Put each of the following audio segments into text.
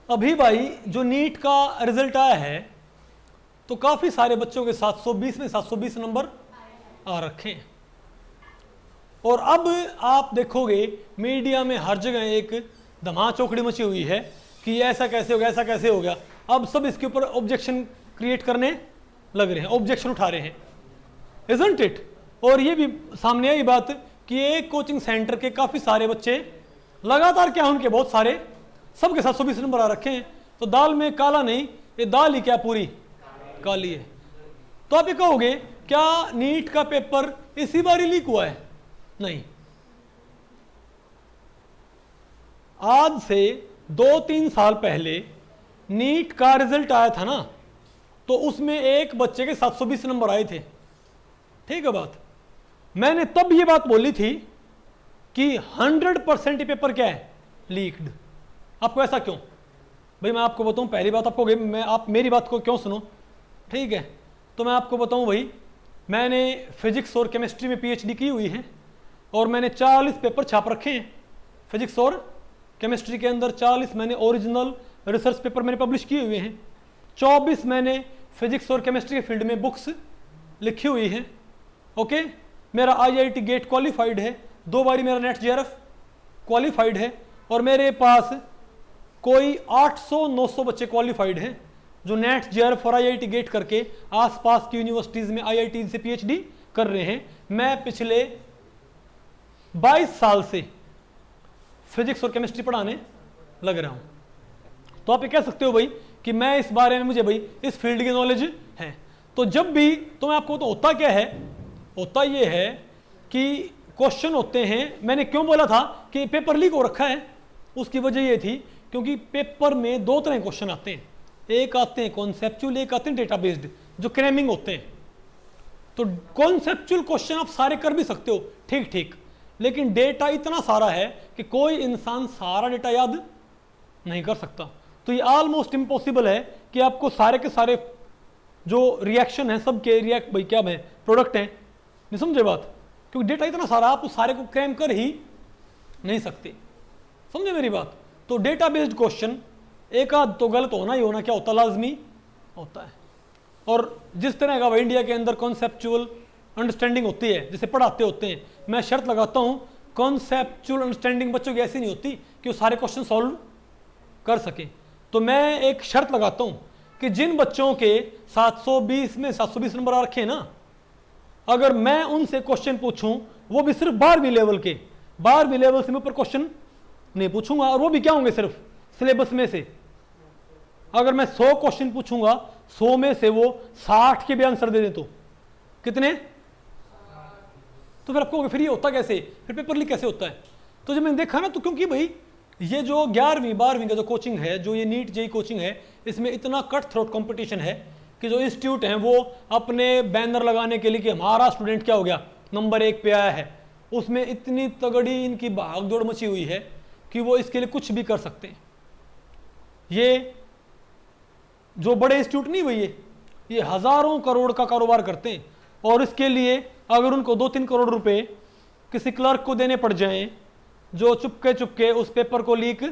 अभी भाई जो नीट का रिजल्ट आया है तो काफ़ी सारे बच्चों के 720 में 720 नंबर आ रखे हैं। और अब आप देखोगे मीडिया में हर जगह एक धमा चौकड़ी मची हुई है कि ऐसा कैसे हो गया, ऐसा कैसे हो गया। अब सब इसके ऊपर ऑब्जेक्शन क्रिएट करने लग रहे हैं, ऑब्जेक्शन उठा रहे हैं, इजंट इट। और ये भी सामने आई बात कि एक कोचिंग सेंटर के काफ़ी सारे बच्चे लगातार क्या उनके बहुत सारे सबके 720 नंबर आ रखे हैं। तो दाल में काला नहीं, ये दाल ही क्या पूरी काली है। तो आप ये कहोगे क्या नीट का पेपर इसी बार ही लीक हुआ है? नहीं, आज से 2-3 साल पहले नीट का रिजल्ट आया था ना, तो उसमें एक बच्चे के 720 नंबर आए थे। ठीक है बात। मैंने तब ये बात बोली थी कि 100% पेपर क्या है, लीक्ड। आपको ऐसा क्यों? भाई मैं आपको बताऊं, पहली बात आपको, आप मेरी बात को क्यों सुनो, ठीक है? तो मैं आपको बताऊं भाई, मैंने फिजिक्स और केमिस्ट्री में पीएचडी की हुई है और मैंने 40 पेपर छाप रखे हैं फिजिक्स और केमिस्ट्री के अंदर। 40 मैंने ओरिजिनल रिसर्च पेपर मैंने पब्लिश किए हुए हैं। 24 मैंने फिजिक्स और केमिस्ट्री के फील्ड में बुक्स लिखी हुई हैं। ओके, मेरा आईआईटी गेट क्वालिफाइड है, 2 बारी मेरा नेट जेआरएफ क्वालिफाइड है और मेरे पास कोई 800-900 बच्चे क्वालिफाइड हैं जो नेट जेआरएफ और आईआईटी गेट करके आसपास की यूनिवर्सिटीज में आईआईटी से पीएचडी कर रहे हैं। मैं पिछले 22 साल से फिजिक्स और केमिस्ट्री पढ़ाने लग रहा हूं। तो आप ये कह सकते हो भाई कि मैं इस बारे में, मुझे भाई इस फील्ड की नॉलेज है। तो जब भी, तो मैं आपको, तो होता क्या है, होता ये है कि क्वेश्चन होते हैं। मैंने क्यों बोला था कि पेपर लीक हो रखा है, उसकी वजह ये थी क्योंकि पेपर में 2 तरह के क्वेश्चन आते हैं। एक आते हैं कॉन्सेप्चुअल, एक आते हैं डेटा बेस्ड, जो क्रैमिंग होते हैं। तो कॉन्सेप्चुअल क्वेश्चन आप सारे कर भी सकते हो, ठीक ठीक, लेकिन डेटा इतना सारा है कि कोई इंसान सारा डेटा याद नहीं कर सकता। तो ये ऑलमोस्ट इम्पॉसिबल है कि आपको सारे के सारे जो रिएक्शन है सबके रिएक्ट भाई क्या है प्रोडक्ट हैं, नहीं समझे बात? क्योंकि डेटा इतना सारा, आप उस सारे को क्रैम कर ही नहीं सकते, समझे मेरी बात? तो डेटा बेस्ड क्वेश्चन एक आध तो गलत होना ही होना क्या होता, लाजमी होता है। और जिस तरह का भाई इंडिया के अंदर कॉन्सेप्चुअल अंडरस्टैंडिंग होती है, जैसे पढ़ाते होते हैं, मैं शर्त लगाता हूं कॉन्सेप्चुअल अंडरस्टैंडिंग बच्चों की ऐसी नहीं होती कि वो सारे क्वेश्चन सॉल्व कर सके। तो मैं एक शर्त लगाता हूं कि जिन बच्चों के 720 में 720 नंबर आ रखे हैं ना, अगर मैं उनसे क्वेश्चन पूछूं, वो भी सिर्फ 12वीं लेवल के, 12वीं लेवल से मैं ऊपर क्वेश्चन नहीं पूछूंगा, और वो भी क्या होंगे, सिर्फ सिलेबस में से। अगर मैं 100 क्वेश्चन पूछूंगा, 100 में से वो 60 के भी आंसर दे दें तो कितने? तो फिर आपको फिर ये होता कैसे, फिर पेपर लीक कैसे होता है? तो जब मैंने देखा ना, तो क्योंकि भाई ये जो 11वीं 12वीं का जो कोचिंग है, जो ये नीट जेई कोचिंग है, इसमें इतना कट थ्रोट कंपटीशन है कि जो इंस्टीट्यूट हैं वो अपने बैनर लगाने के लिए कि हमारा स्टूडेंट क्या हो गया, नंबर 1 पे आया है, उसमें इतनी तगड़ी इनकी भाग दौड़ मची हुई है कि वो इसके लिए कुछ भी कर सकते हैं। ये जो बड़े इंस्टीट्यूट नहीं भैया, ये हजारों करोड़ का कारोबार करते हैं, और इसके लिए अगर उनको 2-3 करोड़ रुपए किसी क्लर्क को देने पड़ जाएं जो चुपके चुपके उस पेपर को लीक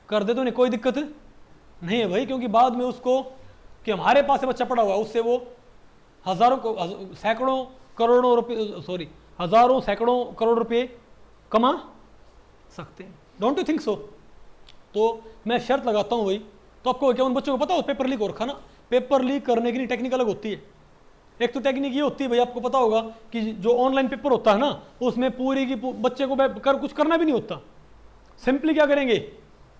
कर दे, तो उन्हें कोई दिक्कत नहीं है भाई, क्योंकि बाद में उसको कि हमारे पास से बच्चा पड़ा हुआ है, उससे वो सैकड़ों करोड़ों रुपए, सॉरी हजारों सैकड़ों करोड़ रुपए कमा सकते हैं। Don't you think so? तो मैं शर्त लगाता हूँ भाई, तो आपको क्या उन बच्चों को पता हो पेपर लीक हो रखा ना? पेपर लीक करने की टेक्निक अलग होती है। एक तो टेक्निक ये होती है भाई, आपको पता होगा कि जो ऑनलाइन पेपर होता है ना, उसमें पूरी की बच्चे को कुछ करना भी नहीं होता। सिंपली क्या करेंगे,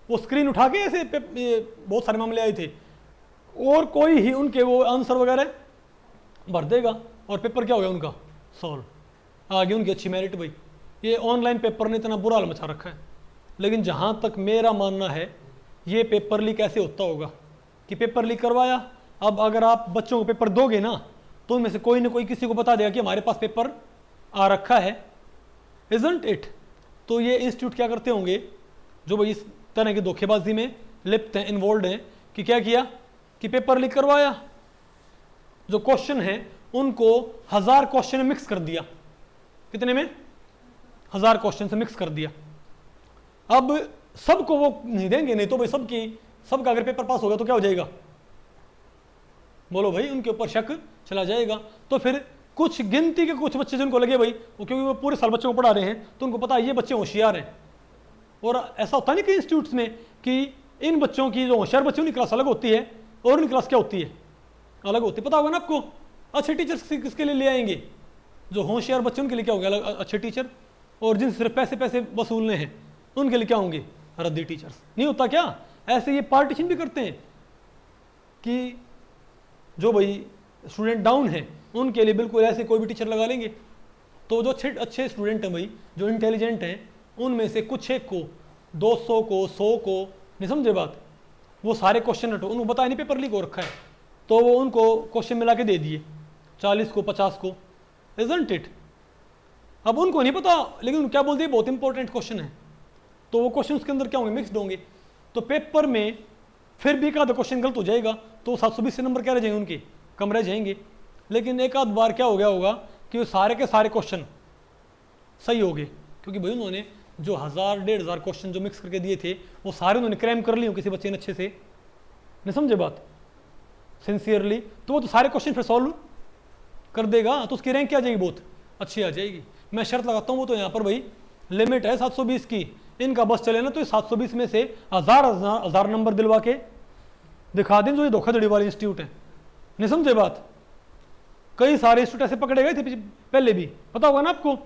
वो स्क्रीन उठा के ऐसे बहुत सारे मामले आए थे, और कोई ही उनके वो आंसर वगैरह भर देगा और पेपर क्या हो गया उनका, सॉल्व। आगे उनकी अच्छी मेरिट भाई। ये ऑनलाइन पेपर ने इतना बुरा हाल मचा रखा है। लेकिन जहाँ तक मेरा मानना है, ये पेपर लीक ऐसे होता होगा कि पेपर लीक करवाया, अब अगर आप बच्चों को पेपर दोगे ना, तो उनमें से कोई ना कोई किसी को बता देगा कि हमारे पास पेपर आ रखा है, इजंट इट? तो ये इंस्टीट्यूट क्या करते होंगे जो भाई इस तरह की धोखेबाजी में लिप्त हैं, इन्वॉल्व हैं, कि क्या किया कि पेपर लीक करवाया, जो क्वेश्चन है उनको 1000 क्वेश्चन में मिक्स कर दिया। कितने में? 1000 क्वेश्चन से मिक्स कर दिया। अब सबको वो नहीं देंगे, नहीं तो भाई सबकी सबका अगर पेपर पास हो गया तो क्या हो जाएगा? बोलो भाई, उनके ऊपर शक चला जाएगा। तो फिर कुछ गिनती के कुछ बच्चे जिनको लगे भाई वो, क्योंकि वो पूरे साल बच्चों को पढ़ा रहे हैं तो उनको पता है ये बच्चे होशियार हैं। और ऐसा होता नहीं कि इंस्टीट्यूट्स में कि इन बच्चों की जो होशियार बच्चों की क्लास अलग होती है और उनकी क्लास क्या होती है, अलग होती है। पता होगा ना आपको। अच्छे टीचर्स किसके लिए ले आएंगे? जो होशियार बच्चे उनके लिए क्या होंगे? अलग अच्छे टीचर। और जिन सिर्फ पैसे पैसे वसूलने हैं उनके लिए क्या होंगे? रद्दी टीचर्स। नहीं होता क्या? ऐसे ये पार्टीशन भी करते हैं कि जो भाई स्टूडेंट डाउन है उनके लिए बिल्कुल ऐसे कोई भी टीचर लगा लेंगे। तो जो अच्छे स्टूडेंट हैं भाई, जो इंटेलिजेंट हैं, उनमें से कुछ एक को, 200 को, 100 को, नहीं समझे बात, वो सारे क्वेश्चन हटो, उनको बताया नहीं पेपर लीक हो रखा है तो वो उनको क्वेश्चन मिला के दे दिए 40 को, 50 को, इजंट इट। अब उनको नहीं पता, लेकिन क्या बोल दिए बहुत इंपॉर्टेंट क्वेश्चन है, तो वो क्वेश्चन उसके अंदर क्या होंगे? मिक्सड होंगे। तो पेपर में फिर भी एक आधा क्वेश्चन गलत हो जाएगा तो 720 नंबर क्या रह जाएंगे? उनके कम रह जाएंगे। लेकिन एक आध बार क्या हो गया होगा कि वो सारे के सारे क्वेश्चन सही हो गए, क्योंकि भाई उन्होंने जो 1000-1500 क्वेश्चन जो मिक्स करके दिए थे वो सारे उन्होंने क्रैम कर लिए किसी बच्चे ने अच्छे से, नहीं समझे बात, सिंसियरली, तो वो तो सारे क्वेश्चन फिर सॉल्व कर देगा, तो उसकी रैंक क्या आ जाएगी? बहुत अच्छी आ जाएगी। मैं शर्त लगाता हूँ, वो तो यहाँ पर भाई लिमिट है 720 की, इनका बस चले ना तो 720 में से हजार नंबर दिलवा के दिखा दें जो ये धोखाधड़ी वाले इंस्टीट्यूट है, नहीं समझे बात। कई सारे इंस्टीट्यूट ऐसे पकड़े गए थे पहले भी, पता होगा ना आपको।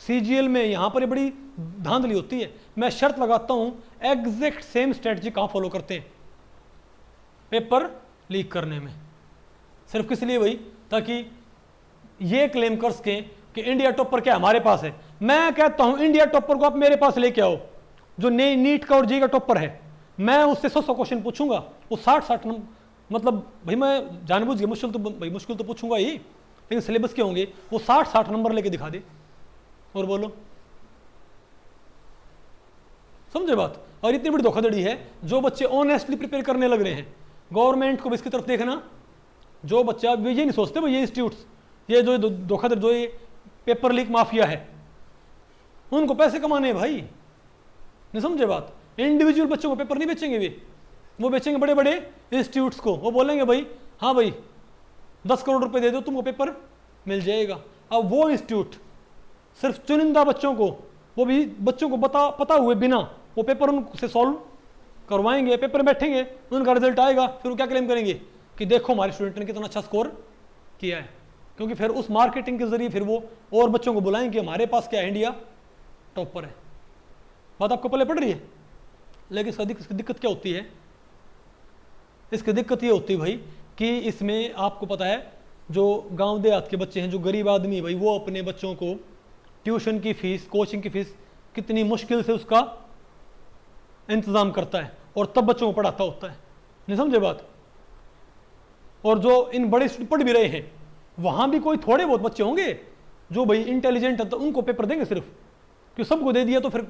सीजीएल में यहाँ पर बड़ी धांधली होती है। मैं शर्त लगाता हूँ एग्जैक्ट सेम स्ट्रेटजी कहाँ फॉलो करते हैं पेपर लीक करने में, सिर्फ किस लिए भाई? ताकि ये क्लेम कर सकें कि इंडिया टॉपर क्या हमारे पास है। मैं कहता हूं इंडिया टॉपर को आप मेरे पास लेके आओ, जो नीट का और जी का टॉपर है, मैं उससे 100 क्वेश्चन पूछूंगा, वो 60 मतलब भाई मैं जानबूझ के मुश्किल तो पूछूंगा ही, लेकिन सिलेबस के होंगे वो 60 नंबर लेके दिखा दे और बोलो, समझे बात। और इतनी बड़ी धोखाधड़ी है, जो बच्चे ऑनेस्टली प्रिपेयर करने लग रहे हैं, गवर्नमेंट को भी इसकी तरफ देखना। जो बच्चा ये नहीं सोचते भाई ये इंस्टीट्यूट्स, ये जो धोखाधड़ी, जो ये पेपर लीक माफिया है, उनको पैसे कमाने हैं भाई, नहीं समझे बात। इंडिविजुअल बच्चों को पेपर नहीं बेचेंगे वो बेचेंगे बड़े बड़े इंस्टीट्यूट्स को। वो बोलेंगे भाई हाँ भाई 10 करोड़ रुपए दे दो तुमको पेपर मिल जाएगा। अब वो इंस्टीट्यूट सिर्फ चुनिंदा बच्चों को, वो भी बच्चों को पता हुए बिना वो पेपर उनसे सॉल्व करवाएंगे, पेपर बैठेंगे, उनका रिजल्ट आएगा, फिर वो क्या क्लेम करेंगे कि देखो हमारे स्टूडेंट ने कितना अच्छा स्कोर किया है। क्योंकि फिर उस मार्केटिंग के जरिए फिर वो और बच्चों को बुलाएंगे कि हमारे पास क्या है, इंडिया टॉपर है। बात आपको पहले पड़ रही है। लेकिन इसकी दिक्कत क्या होती है? इसकी दिक्कत ये होती है भाई कि इसमें आपको पता है जो गांव देहात के बच्चे हैं, जो गरीब आदमी है भाई, वो अपने बच्चों को ट्यूशन की फीस, कोचिंग की फीस कितनी मुश्किल से उसका इंतजाम करता है और तब बच्चों को पढ़ाता होता है, नहीं समझे बात। और जो इन बड़े पढ़ भी रहे हैं वहां भी कोई थोड़े बहुत बच्चे होंगे जो भाई इंटेलिजेंट है, तो उनको पेपर देंगे सिर्फ, क्यों सबको दे दिया तो फिर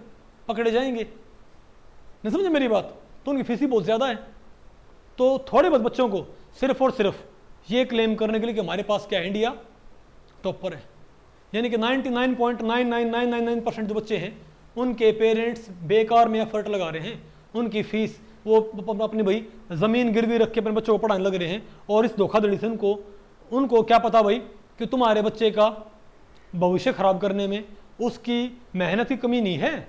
पकड़े जाएंगे, नहीं समझे मेरी बात। तो उनकी फीस ही बहुत ज़्यादा है। तो थोड़े बहुत बच्चों को सिर्फ और सिर्फ ये क्लेम करने के लिए कि हमारे पास क्या इंडिया टॉपर है, यानी कि 99.99999% जो बच्चे हैं उनके पेरेंट्स बेकार में एफर्ट लगा रहे हैं, उनकी फीस वो अपनी भाई ज़मीन गिरवी रख के अपने बच्चों को पढ़ाने लग रहे हैं। और इस धोखाधड़ी से उनको क्या पता भाई कि तुम्हारे बच्चे का भविष्य खराब करने में उसकी मेहनत की कमी नहीं है,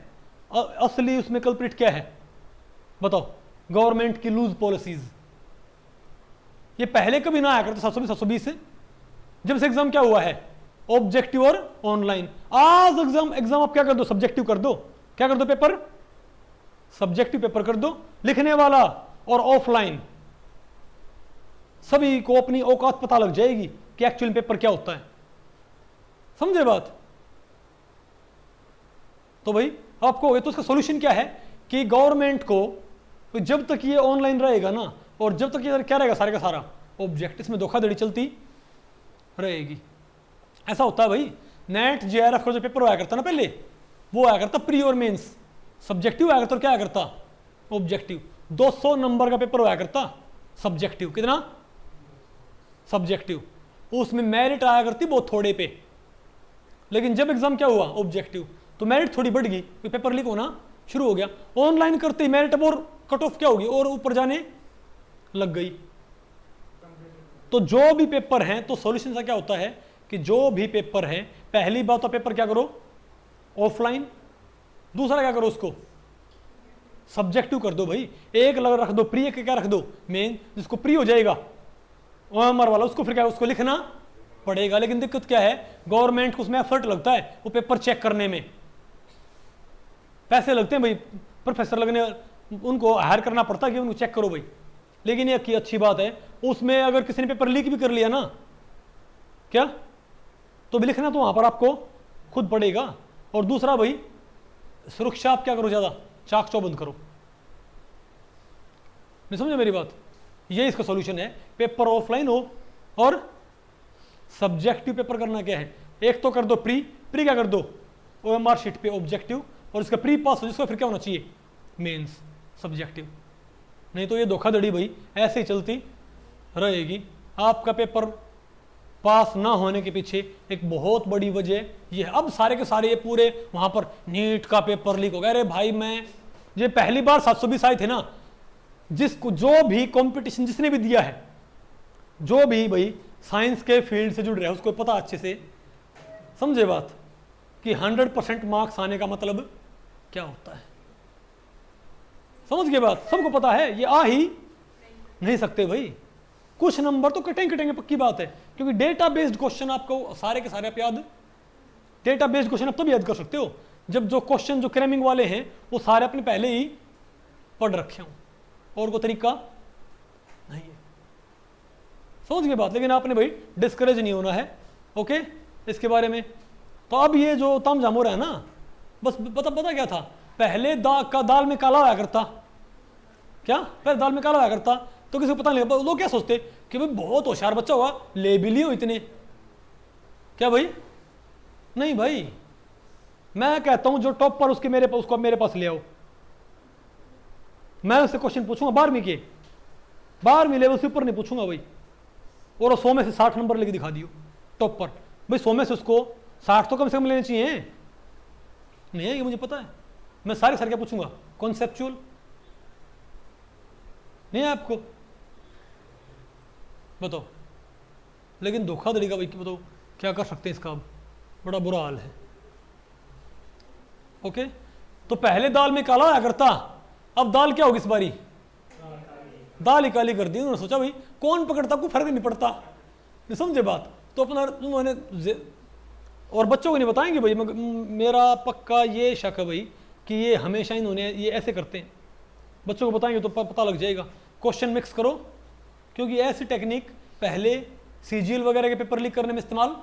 असली उसमें कल्प्रिट क्या है बताओ? गवर्नमेंट की लूज पॉलिसीज। ये पहले कभी ना आया करता 720 से, जब से एग्जाम क्या हुआ है ऑब्जेक्टिव और ऑनलाइन। आज एग्जाम आप क्या कर दो, सब्जेक्टिव कर दो, क्या कर दो पेपर, सब्जेक्टिव पेपर कर दो, लिखने वाला और ऑफलाइन। सभी को अपनी औकात पता लग जाएगी कि एक्चुअल पेपर क्या होता है, समझे बात। तो भाई आपको हो गया, तो उसका सॉल्यूशन क्या है कि गवर्नमेंट को जब तक ये ऑनलाइन रहेगा ना, और जब तक ये क्या रहेगा सारे का सारा ऑब्जेक्ट, इसमें धोखाधड़ी चलती रहेगी। ऐसा होता है भाई, नेट जेआरएफ का जो पेपर आया करता ना पहले, वो आया करता प्री और मेंस, सब्जेक्टिव आया करता और क्या आया करता ऑब्जेक्टिव। 200 नंबर का पेपर आया करता सब्जेक्टिव, कितना सब्जेक्टिव, उसमें मेरिट आया करती बहुत थोड़े पे। लेकिन जब एग्जाम क्या हुआ ऑब्जेक्टिव, तो मेरिट थोड़ी बढ़ गई, पेपर लीक होना शुरू हो गया। ऑनलाइन करते ही मेरिट अब और कट ऑफ क्या होगी और ऊपर जाने लग गई। तो जो भी पेपर हैं, तो सॉल्यूशन का क्या होता है कि जो भी पेपर है, पहली बात तो पेपर क्या करो ऑफलाइन, दूसरा क्या करो उसको सब्जेक्टिव कर दो भाई। एक लग रख दो प्री, एक क्या रख दो मेन, जिसको प्री हो जाएगा ओएमआर वाला, उसको फिर क्या उसको लिखना पड़ेगा। लेकिन दिक्कत क्या है, गवर्नमेंट को उसमें एफर्ट लगता है वो पेपर चेक करने में, पैसे लगते हैं भाई, प्रोफेसर लगने उनको हायर करना पड़ता है कि उनको चेक करो भाई। लेकिन ये अच्छी बात है, उसमें अगर किसी ने पेपर लीक भी कर लिया ना क्या, तो भी लिखना तो वहां पर आपको खुद पड़ेगा। और दूसरा भाई सुरक्षा आप क्या करो, ज्यादा चाक चौबंद करो। नहीं समझे मेरी बात, ये इसका सॉल्यूशन है। पेपर ऑफलाइन हो और सब्जेक्टिव पेपर करना क्या है, एक तो कर दो प्री, प्री क्या कर दो ओएमआर शीट पे ऑब्जेक्टिव, और इसका प्री पास हो जिसका फिर क्या होना चाहिए मेंस सब्जेक्टिव। नहीं तो ये धोखाधड़ी भाई ऐसे ही चलती रहेगी। आपका पेपर पास ना होने के पीछे एक बहुत बड़ी वजह ये है। अब सारे के सारे ये पूरे वहां पर नीट का पेपर लीक हो गया। अरे भाई मैं ये पहली बार 720 आए थे ना, जिसको जो भी कंपटीशन जिसने भी दिया है, जो भी भाई साइंस के फील्ड से जुड़ रहा है उसको पता अच्छे से समझे बात कि 100% मार्क्स आने का मतलब क्या होता है। समझ गए बात, सबको पता है ये आ ही नहीं सकते भाई, कुछ नंबर तो कटेंगे पक्की बात है। क्योंकि डेटा बेस्ड क्वेश्चन आपको सारे के सारे आप याद, डेटा बेस्ड क्वेश्चन आप तब याद कर सकते हो जब जो क्वेश्चन जो क्रैमिंग वाले हैं वो सारे अपने पहले ही पढ़ रखे हों, और कोई तरीका नहीं है। समझ गए बात। लेकिन आपने भाई डिस्करेज नहीं होना है ओके इसके बारे में। तो अब ये जो तामझाम हो रहा है ना, बस पता क्या था, पहले दाल में काला होया करता, क्या पहले दाल में काला होया करता तो किसी को पता नहीं, लोग क्या सोचते कि भाई बहुत होशियार बच्चा होगा, ले भी लिए हो इतने, क्या भाई नहीं भाई, मैं कहता हूं जो टॉप पर उसके मेरे पास, उसको मेरे पास ले आओ, मैं उससे क्वेश्चन पूछूंगा 12वीं के, 12वीं लेवल से ऊपर नहीं पूछूंगा भाई, और 100 में से 60 नंबर लेके दिखा दियो टॉप पर, भाई 100 में से उसको 60 तो कम से कम लेने चाहिए। नहीं है ये मुझे पता है, मैं सारे सर क्या पूछूंगा कॉन्सेप्चुअल, नहीं है आपको बताओ। लेकिन धोखाधड़ी का भाई बताओ क्या कर सकते हैं, इसका अब बड़ा बुरा हाल है ओके। तो पहले दाल में काला आया करता, अब दाल क्या होगी इस बारी, दाल ही काली कर दी उन्होंने। सोचा भाई कौन पकड़ता, कोई फर्क नहीं पड़ता, नहीं समझे बात। तो अपना उन्होंने और बच्चों को नहीं बताएंगे भाई, मेरा पक्का ये शक है भाई कि ये हमेशा इन्होंने ये ऐसे करते हैं, बच्चों को बताएंगे तो पता लग जाएगा। क्वेश्चन मिक्स करो, क्योंकि ऐसी टेक्निक पहले सीजीएल वगैरह के पेपर लीक करने में इस्तेमाल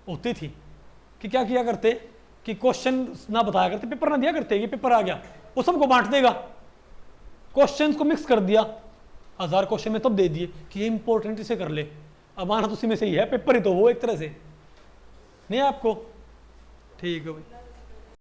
होती थी कि क्या किया करते कि क्वेश्चन ना बताया करते, पेपर ना दिया करते, ये पेपर आ गया वो सबको बांट देगा, क्वेश्चंस को मिक्स कर दिया, 1000 क्वेश्चन में तब दे दिए कि ये इंपॉर्टेंट इसे कर ले, अब आना तो उसी में से ही है, पेपर ही तो वो एक तरह से नहीं है आपको, ठीक है भाई।